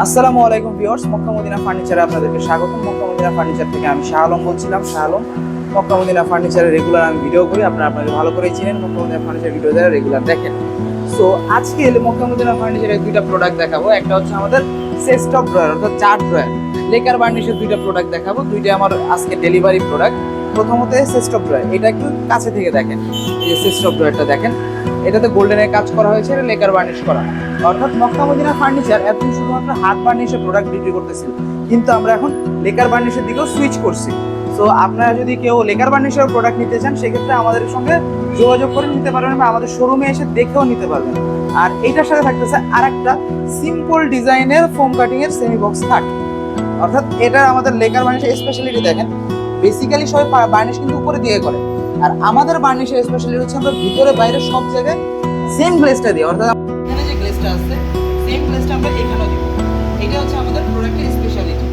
আসসালামু আলাইকুম viewers, Mecca Medina ফার্নিচারে আপনাদেরকে স্বাগতম। মক্কা মদিনা ফার্নিচার থেকে আমি শাহ আলম বলছিলাম। Shah Alam, Mecca Medina ফার্নিচারে regular আমি ভিডিও করি, আপনারা আপনাকে ভালো করেই চিনেন। মক্কা মদিনা ফার্নিচার ভিডিও যারা রেগুলার দেখেন। সো আজকে এলে মক্কা মদিনা ফার্নিচারের দুইটা প্রোডাক্ট দেখাবো। একটা হচ্ছে আমাদের চেস্ট অফ ড্রয়ার অর্থাৎ চার ড্রয়ার লেকার বার্নিশের দুইটা প্রোডাক্ট দেখাবো। দুইটা আমার আজকে ডেলিভারি প্রোডাক্ট। প্রথমত চেস্ট অফ ড্রয়ার, এটা একটু কাছে থেকে দেখেন। এই যে চেস্ট অফ ড্রয়ারটা দেখেন, এটাতে গোল্ডেনের কাজ করা হয়েছে, এটা লেকার বার্নিশ করা। অর্থাৎ মক্কা মদিনা ফার্নিচার এতদিন শুধুমাত্র হাত বার্নিশের প্রোডাক্ট বিক্রি করতেছিল, কিন্তু আমরা এখন লেকার বার্নিশের দিকেও সুইচ করছি। সো আপনারা যদি কেউ লেকার বার্নিশের প্রোডাক্ট নিতে চান, সেক্ষেত্রে আমাদের সঙ্গে যোগাযোগ করে নিতে পারবেন বা আমাদের শোরুমে এসে দেখেও নিতে পারবেন। আর এইটার সাথে থাকতেছে আরেকটা সিম্পল ডিজাইনের ফোম কাটিং এর সেমি বক্স খাট। অর্থাৎ এটা আমাদের লেকার বার্নিশের স্পেশালিটি দেখেন, বেসিক্যালি সবাই বার্নিশ কিন্তু উপরে দিয়ে করে, আর আমাদের বার্নিশের স্পেশালিটি হচ্ছে আমরা ভিতরে বাইরে সব জায়গায় সেম গ্লেজটা দিই। অর্থাৎ এখানে যে গ্লেজটা আছে সেম গ্লেজটা আমরা এখানেও দিব। এটা হচ্ছে আমাদের প্রোডাক্টের স্পেশালিটি।